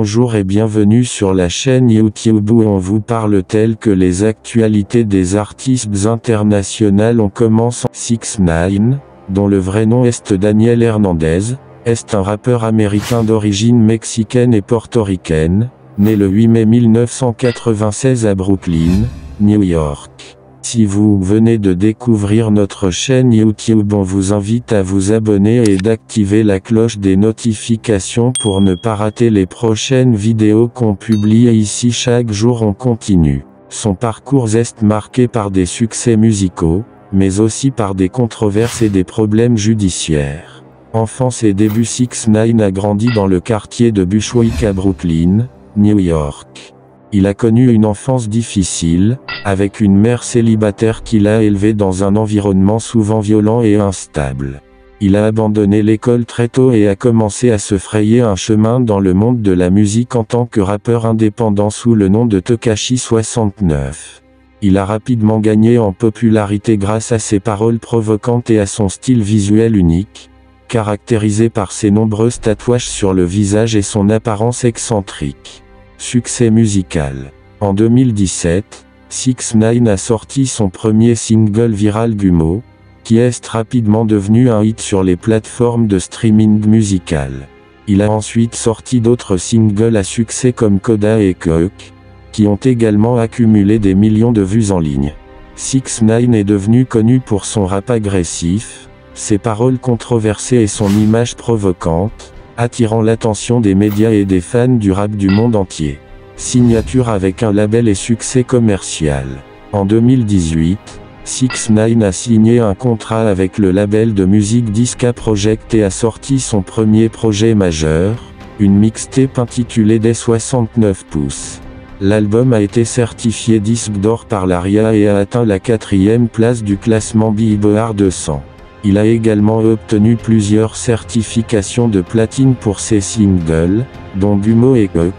Bonjour et bienvenue sur la chaîne YouTube où on vous parle tel que les actualités des artistes internationaux. On commence en 6ix9ine, dont le vrai nom est Daniel Hernandez, est un rappeur américain d'origine mexicaine et portoricaine, né le 8 mai 1996 à Brooklyn, New York. Si vous venez de découvrir notre chaîne YouTube, on vous invite à vous abonner et d'activer la cloche des notifications pour ne pas rater les prochaines vidéos qu'on publie ici chaque jour. On continue. Son parcours est marqué par des succès musicaux, mais aussi par des controverses et des problèmes judiciaires. Enfance et début, 6ix9ine a grandi dans le quartier de Bushwick à Brooklyn, New York. Il a connu une enfance difficile, avec une mère célibataire qui l'a élevé dans un environnement souvent violent et instable. Il a abandonné l'école très tôt et a commencé à se frayer un chemin dans le monde de la musique en tant que rappeur indépendant sous le nom de Tekashi 69. Il a rapidement gagné en popularité grâce à ses paroles provocantes et à son style visuel unique, caractérisé par ses nombreux tatouages sur le visage et son apparence excentrique. Succès musical. En 2017, 6ix9ine a sorti son premier single viral, Gummo, qui est rapidement devenu un hit sur les plateformes de streaming musical. Il a ensuite sorti d'autres singles à succès comme Coda et Coke, qui ont également accumulé des millions de vues en ligne. 6ix9ine est devenu connu pour son rap agressif, ses paroles controversées et son image provocante, attirant l'attention des médias et des fans du rap du monde entier. Signature avec un label et succès commercial. En 2018, 6ix9ine a signé un contrat avec le label de musique Disca Project et a sorti son premier projet majeur, une mixtape intitulée Des 69 pouces. L'album a été certifié disque d'or par la RIAA et a atteint la 4e place du classement Billboard 200. Il a également obtenu plusieurs certifications de platine pour ses singles, dont Gummo et Coke.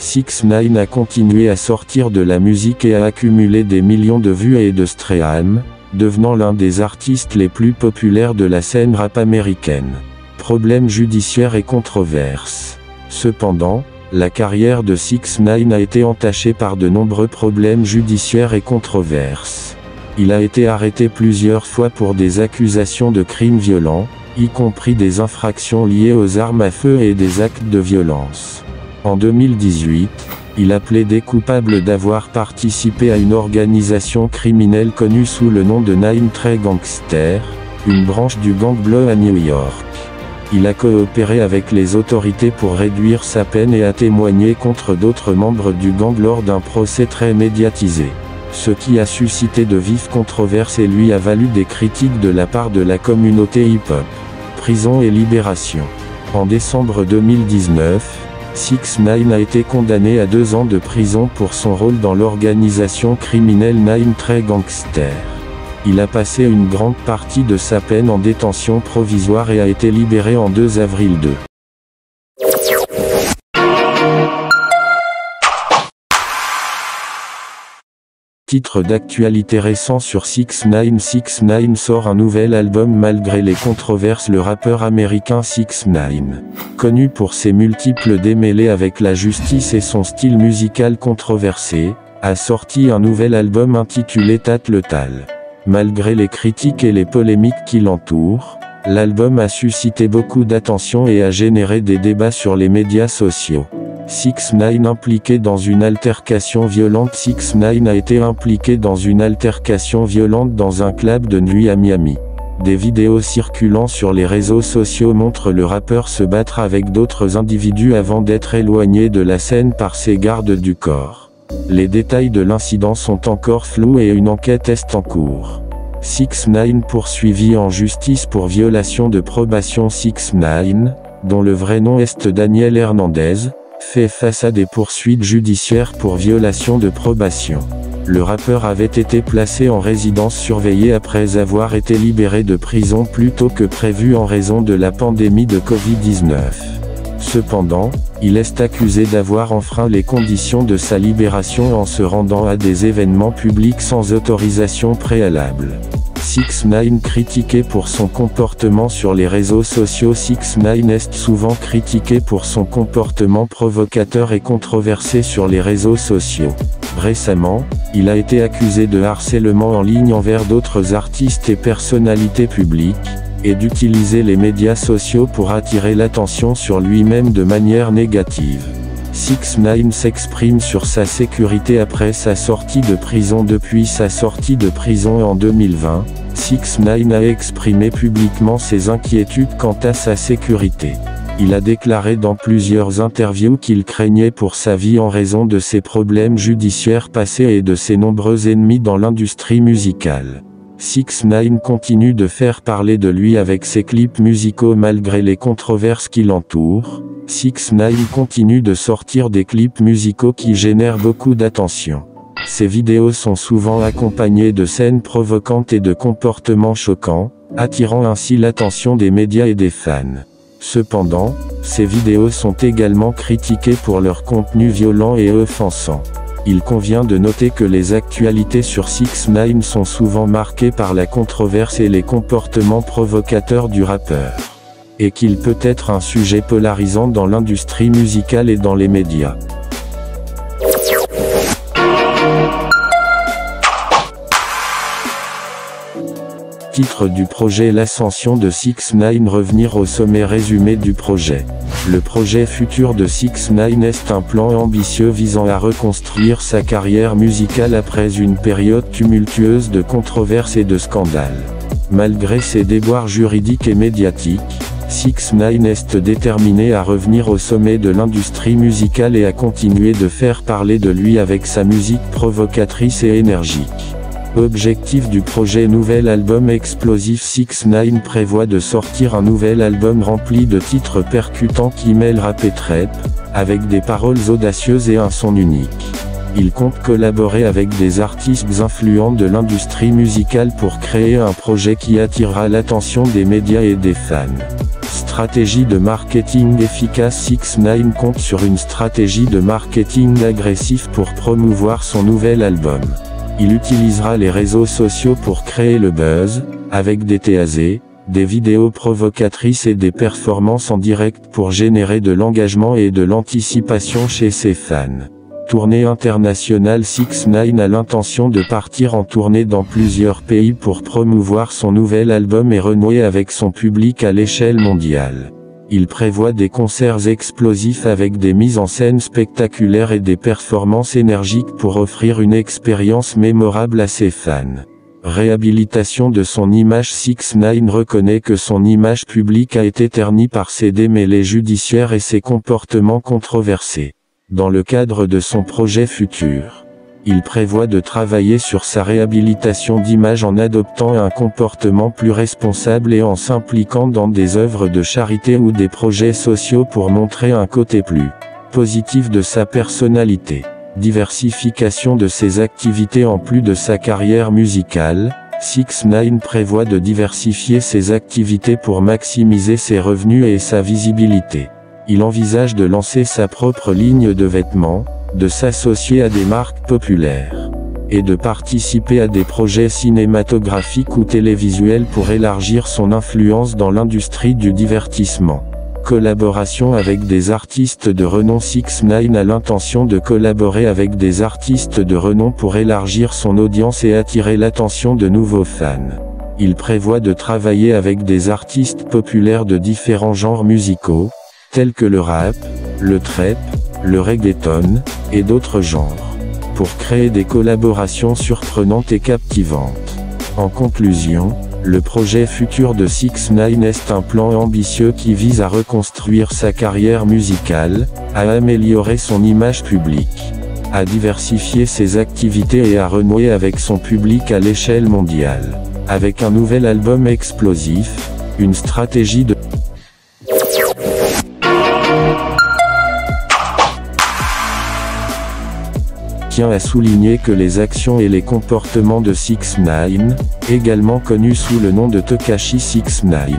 6ix9ine a continué à sortir de la musique et a accumulé des millions de vues et de streams, devenant l'un des artistes les plus populaires de la scène rap américaine. Problèmes judiciaires et controverses. Cependant, la carrière de 6ix9ine a été entachée par de nombreux problèmes judiciaires et controverses. Il a été arrêté plusieurs fois pour des accusations de crimes violents, y compris des infractions liées aux armes à feu et des actes de violence. En 2018, il a plaidé coupable d'avoir participé à une organisation criminelle connue sous le nom de 9 Trey Gangsters, une branche du gang Blood à New York. Il a coopéré avec les autorités pour réduire sa peine et a témoigné contre d'autres membres du gang lors d'un procès très médiatisé. Ce qui a suscité de vives controverses et lui a valu des critiques de la part de la communauté hip-hop. Prison et libération. En décembre 2019, 6ix9ine a été condamné à 2 ans de prison pour son rôle dans l'organisation criminelle 9 Trey Gangsters. Il a passé une grande partie de sa peine en détention provisoire et a été libéré en 2 avril 2. Titre d'actualité récent sur 6ix9ine. 6ix9ine sort un nouvel album malgré les controverses. Le rappeur américain 6ix9ine, connu pour ses multiples démêlés avec la justice et son style musical controversé, a sorti un nouvel album intitulé Tate le Tal. Malgré les critiques et les polémiques qui l'entourent, l'album a suscité beaucoup d'attention et a généré des débats sur les médias sociaux. 6ix9ine impliqué dans une altercation violente. 6ix9ine a été impliqué dans une altercation violente dans un club de nuit à Miami. Des vidéos circulant sur les réseaux sociaux montrent le rappeur se battre avec d'autres individus avant d'être éloigné de la scène par ses gardes du corps. Les détails de l'incident sont encore flous et une enquête est en cours. 6ix9ine poursuivi en justice pour violation de probation. 6ix9ine, dont le vrai nom est Daniel Hernandez, fait face à des poursuites judiciaires pour violation de probation. Le rappeur avait été placé en résidence surveillée après avoir été libéré de prison plus tôt que prévu en raison de la pandémie de Covid-19. Cependant, il est accusé d'avoir enfreint les conditions de sa libération en se rendant à des événements publics sans autorisation préalable. 6ix9ine critiqué pour son comportement sur les réseaux sociaux. 6ix9ine est souvent critiqué pour son comportement provocateur et controversé sur les réseaux sociaux. Récemment, il a été accusé de harcèlement en ligne envers d'autres artistes et personnalités publiques, et d'utiliser les médias sociaux pour attirer l'attention sur lui-même de manière négative. 6ix9ine s'exprime sur sa sécurité après sa sortie de prison. Depuis sa sortie de prison en 2020, 6ix9ine a exprimé publiquement ses inquiétudes quant à sa sécurité. Il a déclaré dans plusieurs interviews qu'il craignait pour sa vie en raison de ses problèmes judiciaires passés et de ses nombreux ennemis dans l'industrie musicale. 6ix9ine continue de faire parler de lui avec ses clips musicaux malgré les controverses qui l'entourent. 6ix9ine continue de sortir des clips musicaux qui génèrent beaucoup d'attention. Ses vidéos sont souvent accompagnées de scènes provocantes et de comportements choquants, attirant ainsi l'attention des médias et des fans. Cependant, ces vidéos sont également critiquées pour leur contenu violent et offensant. Il convient de noter que les actualités sur 6ix9ine sont souvent marquées par la controverse et les comportements provocateurs du rappeur. Et qu'il peut être un sujet polarisant dans l'industrie musicale et dans les médias. Titre du projet: l'ascension de 6ix9ine, revenir au sommet. Résumé du projet. Le projet futur de 6ix9ine est un plan ambitieux visant à reconstruire sa carrière musicale après une période tumultueuse de controverses et de scandales. Malgré ses déboires juridiques et médiatiques, 6ix9ine est déterminé à revenir au sommet de l'industrie musicale et à continuer de faire parler de lui avec sa musique provocatrice et énergique. Objectif du projet: nouvel album explosif. 6ix9ine prévoit de sortir un nouvel album rempli de titres percutants qui mêlent rap et trap, avec des paroles audacieuses et un son unique. Il compte collaborer avec des artistes influents de l'industrie musicale pour créer un projet qui attirera l'attention des médias et des fans. Stratégie de marketing efficace. 6ix9ine compte sur une stratégie de marketing agressif pour promouvoir son nouvel album. Il utilisera les réseaux sociaux pour créer le buzz, avec des TAZ, des vidéos provocatrices et des performances en direct pour générer de l'engagement et de l'anticipation chez ses fans. Tournée internationale. 6ix9ine a l'intention de partir en tournée dans plusieurs pays pour promouvoir son nouvel album et renouer avec son public à l'échelle mondiale. Il prévoit des concerts explosifs avec des mises en scène spectaculaires et des performances énergiques pour offrir une expérience mémorable à ses fans. Réhabilitation de son image. 6ix9ine reconnaît que son image publique a été ternie par ses démêlés judiciaires et ses comportements controversés. Dans le cadre de son projet futur, il prévoit de travailler sur sa réhabilitation d'image en adoptant un comportement plus responsable et en s'impliquant dans des œuvres de charité ou des projets sociaux pour montrer un côté plus positif de sa personnalité. Diversification de ses activités. En plus de sa carrière musicale, 6ix9ine prévoit de diversifier ses activités pour maximiser ses revenus et sa visibilité. Il envisage de lancer sa propre ligne de vêtements, de s'associer à des marques populaires, et de participer à des projets cinématographiques ou télévisuels pour élargir son influence dans l'industrie du divertissement. Collaboration avec des artistes de renom. 6ix9ine a l'intention de collaborer avec des artistes de renom pour élargir son audience et attirer l'attention de nouveaux fans. Il prévoit de travailler avec des artistes populaires de différents genres musicaux, tels que le rap, le trap, le reggaeton, et d'autres genres, pour créer des collaborations surprenantes et captivantes. En conclusion, le projet futur de 6ix9ine est un plan ambitieux qui vise à reconstruire sa carrière musicale, à améliorer son image publique, à diversifier ses activités et à renouer avec son public à l'échelle mondiale. Avec un nouvel album explosif, une stratégie de tient à souligner que les actions et les comportements de 6ix9ine, également connu sous le nom de Tekashi 6ix9ine,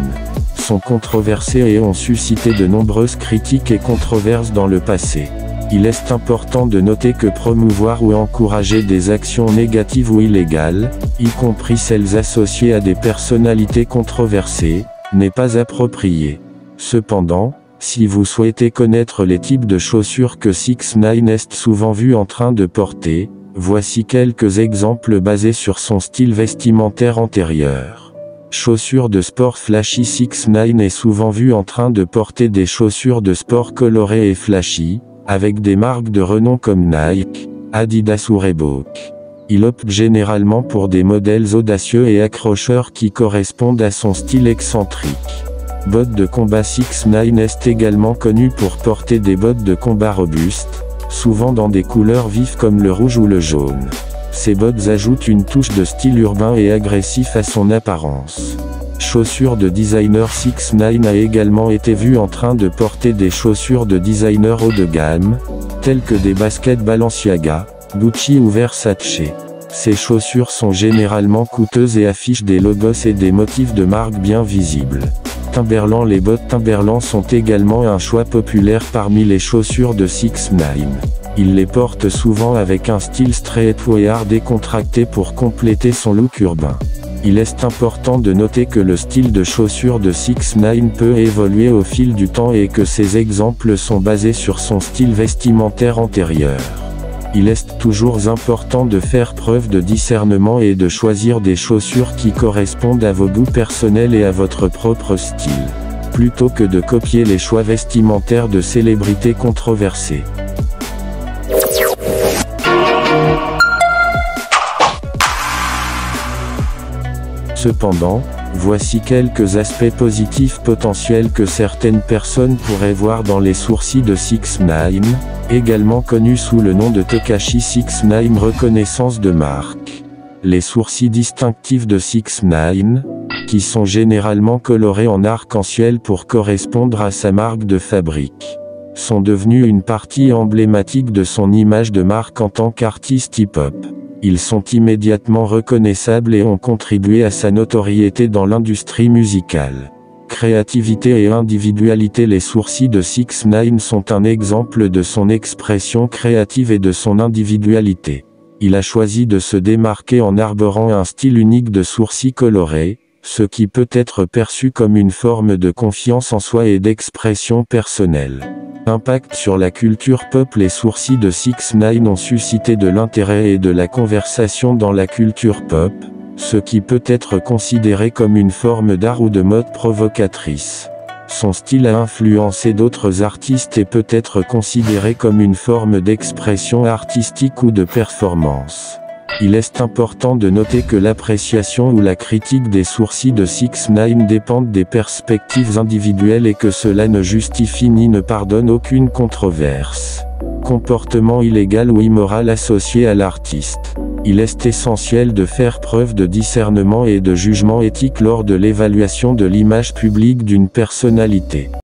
sont controversés et ont suscité de nombreuses critiques et controverses dans le passé. Il est important de noter que promouvoir ou encourager des actions négatives ou illégales, y compris celles associées à des personnalités controversées, n'est pas approprié. Cependant, si vous souhaitez connaître les types de chaussures que 6ix9ine est souvent vu en train de porter, voici quelques exemples basés sur son style vestimentaire antérieur. Chaussures de sport flashy. 6ix9ine est souvent vu en train de porter des chaussures de sport colorées et flashy, avec des marques de renom comme Nike, Adidas ou Reebok. Il opte généralement pour des modèles audacieux et accrocheurs qui correspondent à son style excentrique. Bottes de combat. 6ix9ine est également connu pour porter des bottes de combat robustes, souvent dans des couleurs vives comme le rouge ou le jaune. Ces bottes ajoutent une touche de style urbain et agressif à son apparence. Chaussures de designer. 6ix9ine a également été vu en train de porter des chaussures de designer haut de gamme, telles que des baskets Balenciaga, Gucci ou Versace. Ces chaussures sont généralement coûteuses et affichent des logos et des motifs de marque bien visibles. Timberland. Les bottes Timberland sont également un choix populaire parmi les chaussures de 6ix9ine. Il les porte souvent avec un style streetwear décontracté pour compléter son look urbain. Il est important de noter que le style de chaussures de 6ix9ine peut évoluer au fil du temps et que ces exemples sont basés sur son style vestimentaire antérieur. Il est toujours important de faire preuve de discernement et de choisir des chaussures qui correspondent à vos goûts personnels et à votre propre style, plutôt que de copier les choix vestimentaires de célébrités controversées. Cependant, voici quelques aspects positifs potentiels que certaines personnes pourraient voir dans les sourcils de 6ix9ine, également connu sous le nom de Tekashi 6ix9ine. Reconnaissance de marque. Les sourcils distinctifs de 6ix9ine, qui sont généralement colorés en arc-en-ciel pour correspondre à sa marque de fabrique, sont devenus une partie emblématique de son image de marque en tant qu'artiste hip-hop. Ils sont immédiatement reconnaissables et ont contribué à sa notoriété dans l'industrie musicale. Créativité et individualité. Les sourcils de 6ix9ine sont un exemple de son expression créative et de son individualité. Il a choisi de se démarquer en arborant un style unique de sourcils colorés, ce qui peut être perçu comme une forme de confiance en soi et d'expression personnelle. Impact sur la culture pop. Les sourcils de 6ix9ine ont suscité de l'intérêt et de la conversation dans la culture pop, ce qui peut être considéré comme une forme d'art ou de mode provocatrice. Son style a influencé d'autres artistes et peut être considéré comme une forme d'expression artistique ou de performance. Il est important de noter que l'appréciation ou la critique des sourcils de 6ix9ine dépendent des perspectives individuelles et que cela ne justifie ni ne pardonne aucune controverse. Comportement illégal ou immoral associé à l'artiste. Il est essentiel de faire preuve de discernement et de jugement éthique lors de l'évaluation de l'image publique d'une personnalité.